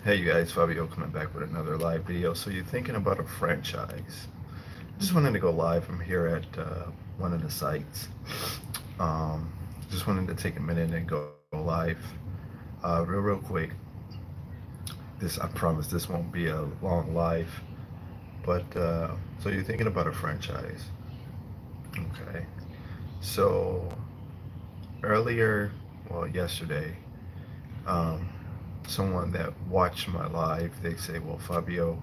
Hey you guys, Fabio coming back with another live video. So you're thinking about a franchise. Just wanted to go live from here at one of the sites. Um, just wanted to take a minute and go live real quick. I promise this won't be a long live. But so you're thinking about a franchise. Okay. So earlier, well yesterday, um, someone that watched my live, they say, well Fabio,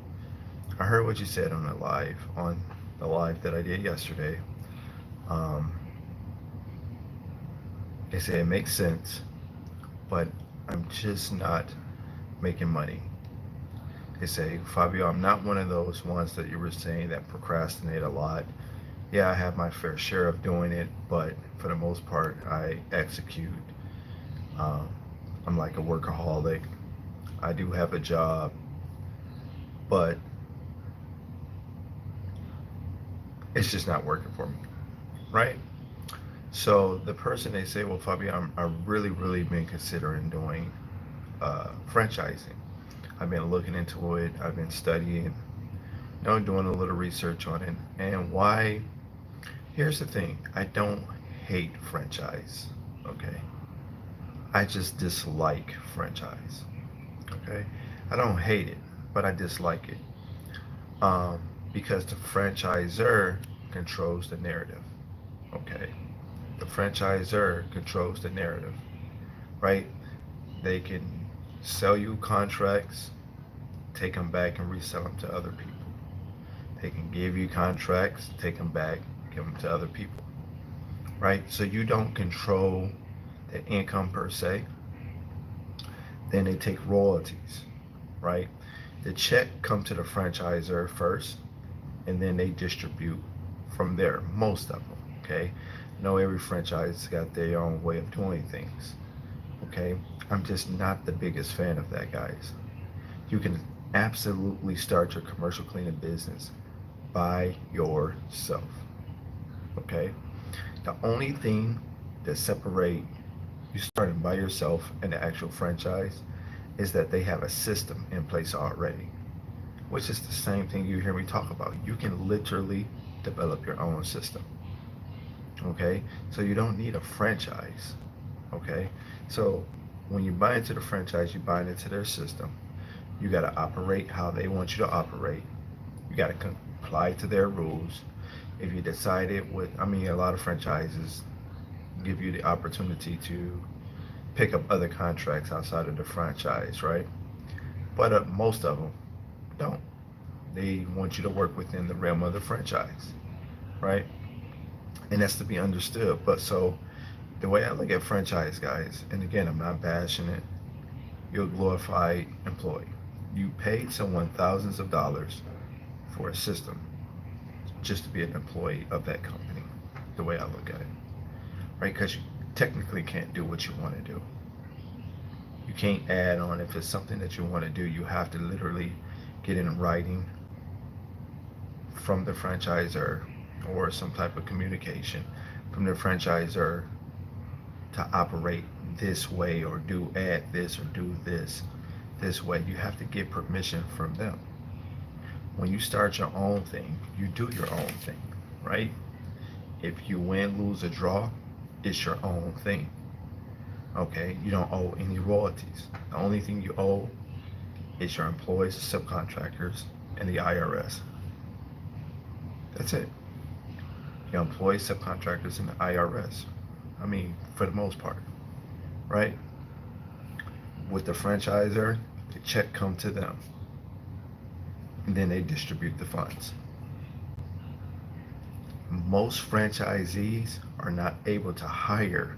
I heard what you said on the live that I did yesterday. Um, they say it makes sense, but I'm just not making money. They say, Fabio, I'm not one of those ones that you were saying that procrastinate a lot. Yeah, I have my fair share of doing it, but for the most part, I execute. Um, I'm like a workaholic. I do have a job, but it's just not working for me, right? So the person, they say, well, Fabio, I've really been considering doing franchising. I've been looking into it. I've been studying, doing a little research on it. And why? Here's the thing. I don't hate franchise. Okay. I just dislike franchise. Okay. I don't hate it, but I dislike it. Um, because the franchisor controls the narrative. Okay. The franchisor controls the narrative, right? They can sell you contracts, take them back and resell them to other people. They can give you contracts, take them back, give them to other people, right? So you don't control the income per se. Then they take royalties, right? The check come to the franchisor first, and then they distribute from there. Most of them, okay? I know every franchise got their own way of doing things, okay? I'm just not the biggest fan of that, guys. You can absolutely start your commercial cleaning business by yourself. Okay? The only thing that separate you starting by yourself and the actual franchise is that they have a system in place already, which is the same thing you hear me talk about. You can literally develop your own system. Okay? So you don't need a franchise. Okay? So when you buy into the franchise, you buy into their system. You got to operate how they want you to operate. You got to comply to their rules. If you decide it with, I mean, a lot of franchises give you the opportunity to pick up other contracts outside of the franchise, right? But most of them don't. They want you to work within the realm of the franchise, right? And that's to be understood. But so the way I look at franchise, guys, and again, I'm not bashing it, you're a glorified employee. You paid someone thousands of dollars for a system just to be an employee of that company, the way I look at it, right? Because you technically can't do what you want to do. You can't add on. If it's something that you want to do, you have to literally get in writing from the franchisor or some type of communication from the franchisor to operate this way or do add this or do this way. You have to get permission from them. When you start your own thing, you do your own thing, right? If you win, lose, or draw, it's your own thing. Okay? You don't owe any royalties. The only thing you owe is your employees, subcontractors, and the IRS. That's it. Your employees, subcontractors, and the IRS. I mean, for the most part, right? With the franchisor, the check come to them, and then they distribute the funds. Most franchisees are not able to hire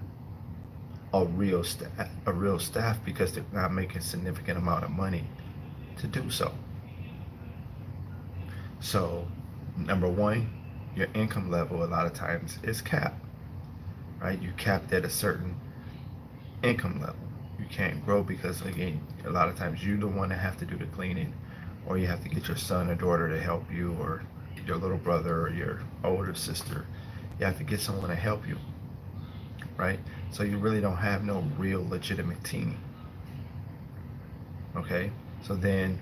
a real staff because they're not making a significant amount of money to do so. So, number one, your income level a lot of times is capped, right? You capped at a certain income level. You can't grow because, again, a lot of times you don't want to have to do the cleaning, or you have to get your son or daughter to help you, or your little brother or your older sister. You have to get someone to help you, right? So you really don't have no real legitimate team. Okay? So then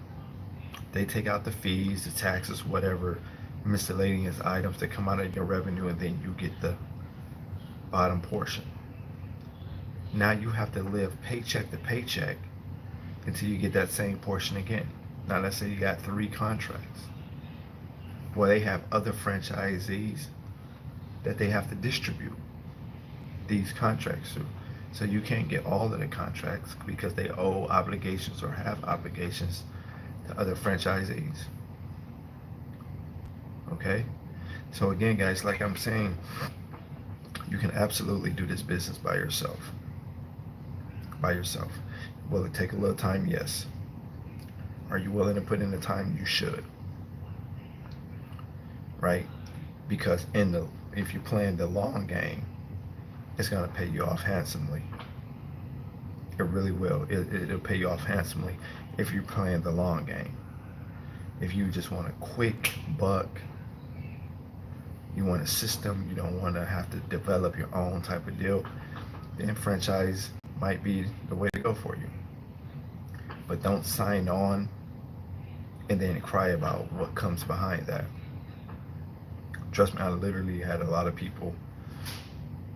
they take out the fees, the taxes, whatever miscellaneous items that come out of your revenue, and then you get the bottom portion. Now you have to live paycheck to paycheck until you get that same portion again. Now let's say you got 3 contracts. Well, they have other franchisees that they have to distribute these contracts to. So you can't get all of the contracts because they owe obligations or have obligations to other franchisees. Okay? So again, guys, like I'm saying, you can absolutely do this business by yourself. By yourself. Will it take a little time? Yes. Are you willing to put in the time? You should. Right? Because if you play in the long game, it's going to pay you off handsomely. It really will. It'll pay you off handsomely if you're playing the long game. If you just want a quick buck, you want a system, you don't want to have to develop your own type of deal, then franchise might be the way to go for you. But don't sign on and then cry about what comes behind that. Trust me, I literally had a lot of people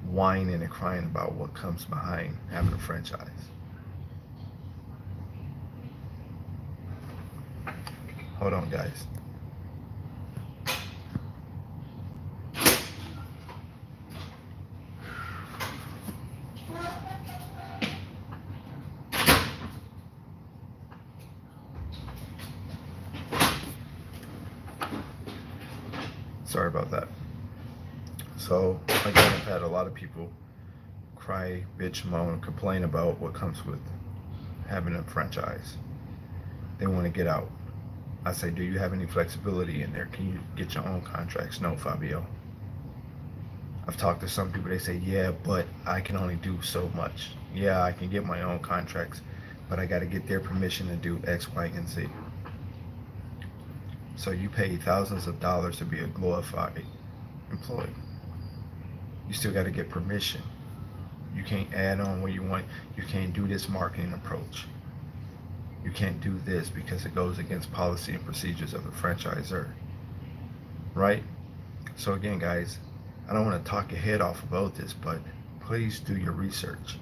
whining and crying about what comes behind having a franchise. Hold on, guys. Sorry about that. So again, I've had a lot of people cry, bitch, moan, complain about what comes with having a franchise. They want to get out. I say, do you have any flexibility in there? Can you get your own contracts? No, Fabio. I've talked to some people, they say, yeah, but I can only do so much. Yeah, I can get my own contracts, but I got to get their permission to do X, Y, and Z. So you pay thousands of dollars to be a glorified employee. You still got to get permission. You can't add on what you want. You can't do this marketing approach. You can't do this because it goes against policy and procedures of the franchisor. Right? So again, guys, I don't want to talk your head off about this, but please do your research.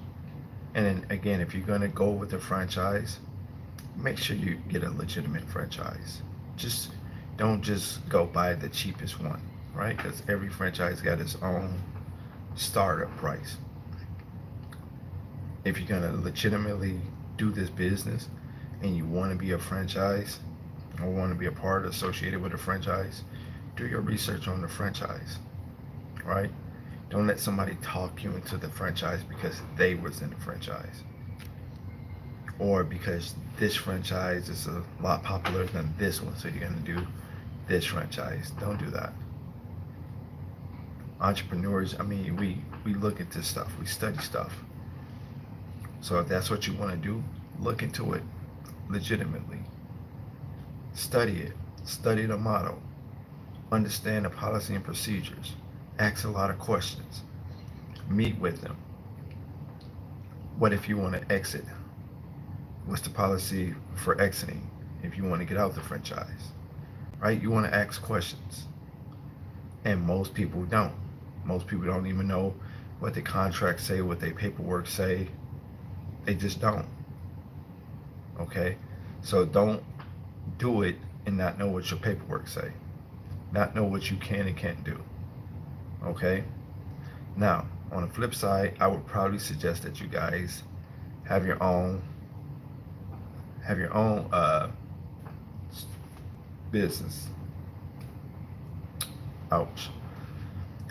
And then again, if you're going to go with a franchise, make sure you get a legitimate franchise. Just don't just go buy the cheapest one, right? Because every franchise got its own startup price. If you're going to legitimately do this business and you want to be a franchise or want to be a part associated with a franchise, do your research on the franchise, right? Don't let somebody talk you into the franchise because they was in the franchise, or because this franchise is a lot popular than this one, so you're going to do this franchise. Don't do that. Entrepreneurs, I mean, we look into stuff, we study stuff. So if that's what you want to do, look into it legitimately. Study it. Study the model. Understand the policy and procedures. Ask a lot of questions. Meet with them. What if you want to exit? What's the policy for exiting if you want to get out the franchise? Right? You want to ask questions. And most people don't. Most people don't even know what the contracts say, what their paperwork say. They just don't. Okay? So don't do it and not know what your paperwork say. Not know what you can and can't do. Okay? Now, on the flip side, I would probably suggest that you guys have your own business. Ouch.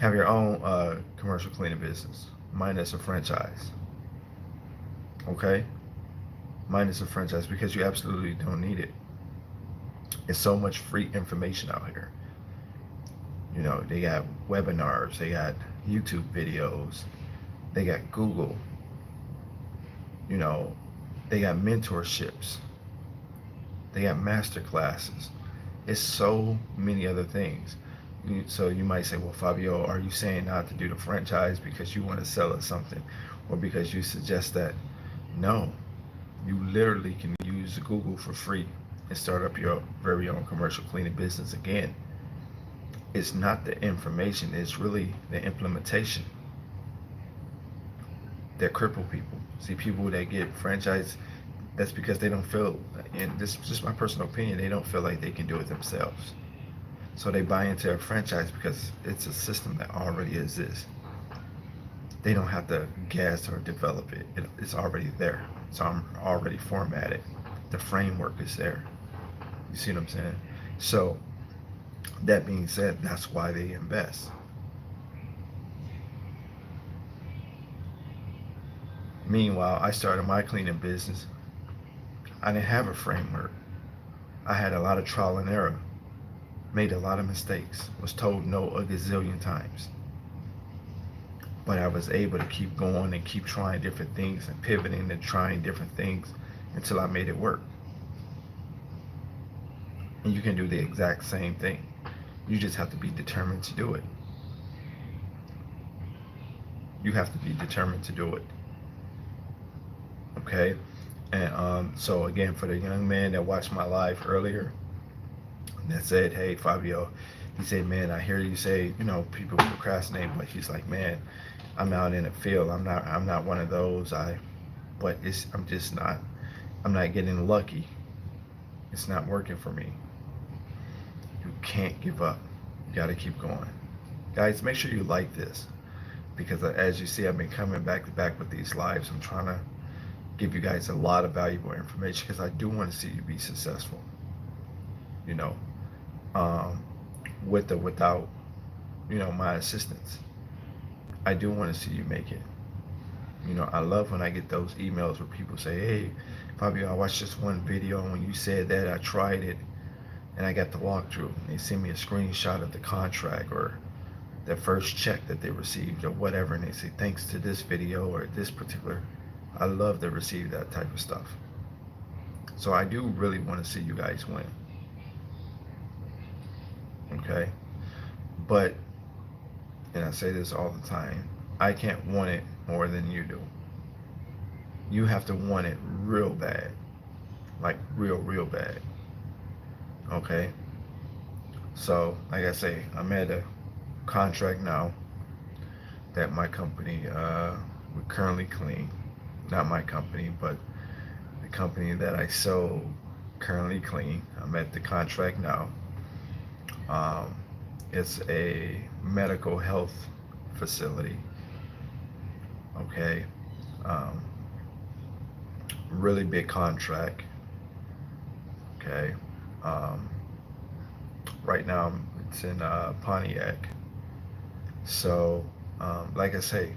Have your own commercial cleaning business, minus a franchise. Okay? Minus a franchise, because you absolutely don't need it. There's so much free information out here. You know, they got webinars, they got YouTube videos, they got Google, you know, they got mentorships, they got master classes. It's so many other things. So you might say, well, Fabio, are you saying not to do the franchise because you want to sell us something, or because you suggest that? No. You literally can use Google for free and start up your very own commercial cleaning business. Again, it's not the information, it's really the implementation that cripple people. See, people that get franchise, that's because they don't feel, and this is just my personal opinion, they don't feel like they can do it themselves. So they buy into a franchise because it's a system that already exists. They don't have to guess or develop it. It's already there. It's already formatted. The framework is there. You see what I'm saying? So that being said, that's why they invest. Meanwhile, I started my cleaning business. I didn't have a framework. I had a lot of trial and error, made a lot of mistakes, was told no a gazillion times. But I was able to keep going and keep trying different things and pivoting and trying different things until I made it work. And you can do the exact same thing. You just have to be determined to do it. You have to be determined to do it. Okay? And so again, for the young man that watched my live earlier that said, hey, Fabio, he said, man, I hear you say, people procrastinate, but he's like, man, I'm out in the field. I'm not one of those. I'm not getting lucky. It's not working for me. You can't give up. You got to keep going. Guys, make sure you like this because as you see, I've been coming back to back with these lives. I'm trying to give you guys a lot of valuable information because I do want to see you be successful. You know, with or without, my assistance. I do want to see you make it. I love when I get those emails where people say, hey, Fabio, I watched this one video and when you said that, I tried it and I got the walkthrough. And they send me a screenshot of the contract or their first check that they received or whatever. And they say, thanks to this video or this particular, I love to receive that type of stuff. So I do really want to see you guys win. Okay? But, and I say this all the time, I can't want it more than you do. You have to want it real bad. Like real bad. Okay? So, like I say, I'm at a contract now that my company, we currently clean. Not my company, but the company that I sold currently clean. I'm at the contract now. It's a medical health facility. Okay. Really big contract. Okay. Right now it's in Pontiac. So, like I say,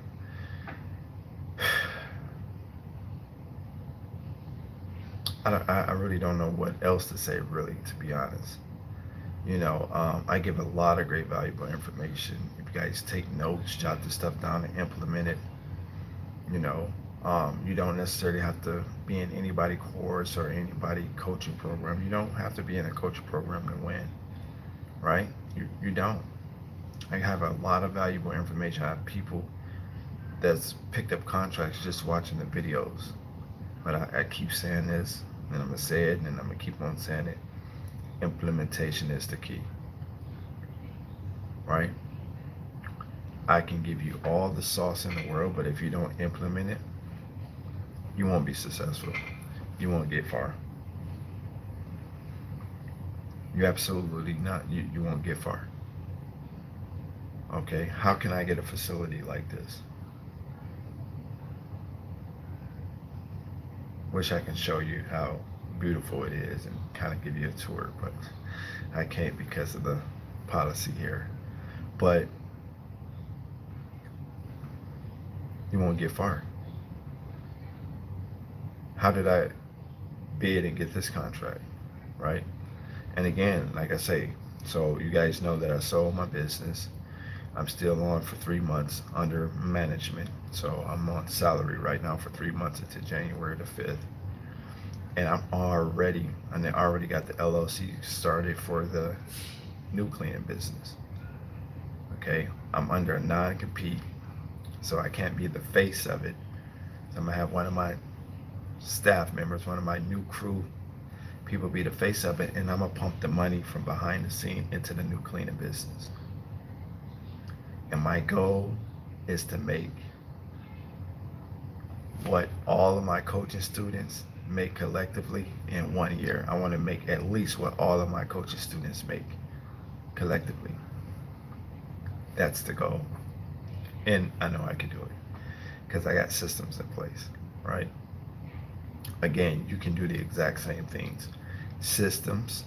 I really don't know what else to say, really, to be honest. I give a lot of great valuable information. If you guys take notes, jot this stuff down and implement it, you don't necessarily have to be in anybody course or anybody coaching program. You don't have to be in a coaching program to win, right? You don't. I have a lot of valuable information. I have people that's picked up contracts just watching the videos. But I keep saying this, and I'm going to say it, and I'm going to keep on saying it. Implementation is the key, right? I can give you all the sauce in the world, but if you don't implement it, you won't be successful. You won't get far. You absolutely not. You won't get far. Okay, how can I get a facility like this? Wish I can show you how beautiful it is and kind of give you a tour, but I can't because of the policy here. But you won't get far. How did I bid and get this contract, right? And again, like I say, so you guys know that I sold my business. I'm still on for 3 months under management. So I'm on salary right now for 3 months until January the 5th. And I already got the LLC started for the new cleaning business. Okay, I'm under a non-compete, so I can't be the face of it. So I'm gonna have one of my staff members, one of my new crew people be the face of it, and I'm gonna pump the money from behind the scene into the new cleaning business. And my goal is to make what all of my coaching students make collectively in 1 year. I want to make at least what all of my coaching students make collectively. That's the goal. And I know I can do it because I got systems in place, right? Again, you can do the exact same things. Systems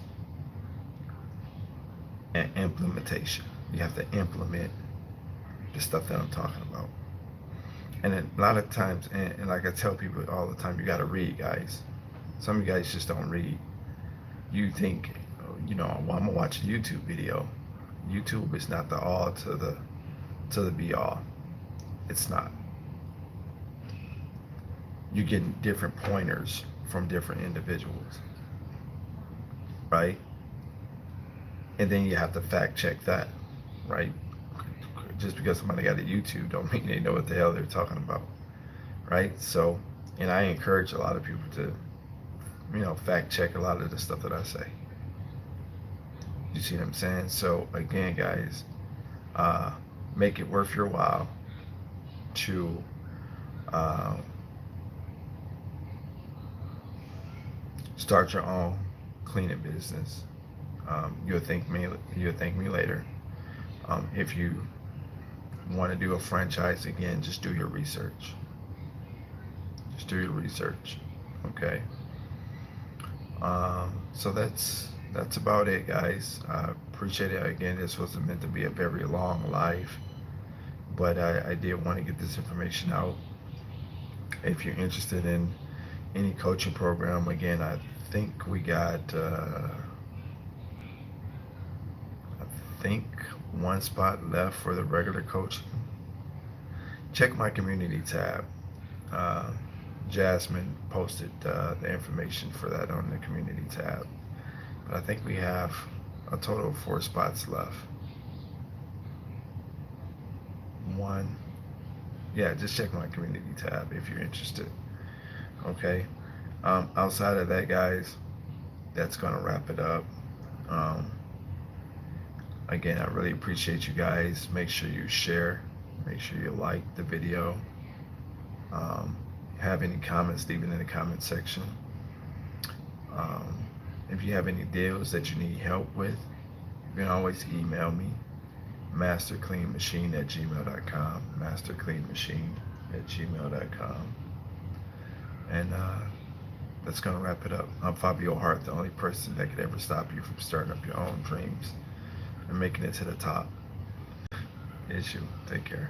and implementation. You have to implement the stuff that I'm talking about. And then a lot of times, and like I tell people all the time, you got to read, guys. Some of you guys just don't read. You think, well, I'm gonna watch a YouTube video. YouTube is not the all to the be all. It's not. You're getting different pointers from different individuals, right? And then you have to fact check that, right? Just because somebody got a YouTube don't mean they know what the hell they're talking about, right? So, and I encourage a lot of people to, fact check a lot of the stuff that I say. You see what I'm saying? So again, guys, make it worth your while to start your own cleaning business. You'll thank me later. If you want to do a franchise, again, just do your research. Just do your research. Okay. So that's about it, guys. I appreciate it. Again, this wasn't meant to be a very long live, but I did want to get this information out. If you're interested in any coaching program, again, I think we got one spot left for the regular coaching. Check my community tab. Jasmine posted the information for that on the community tab. But I think we have a total of 4 spots left. Just check my community tab if you're interested. Okay. Outside of that, guys, that's gonna wrap it up. Again, I really appreciate you guys. Make sure you share. Make sure you like the video. Have any comments, leave it in the comment section. If you have any deals that you need help with, you can always email me, mastercleanmachine@gmail.com, mastercleanmachine@gmail.com. And that's going to wrap it up. I'm Fabio Hart, the only person that could ever stop you from starting up your own dreams and making it to the top. It's you. Take care.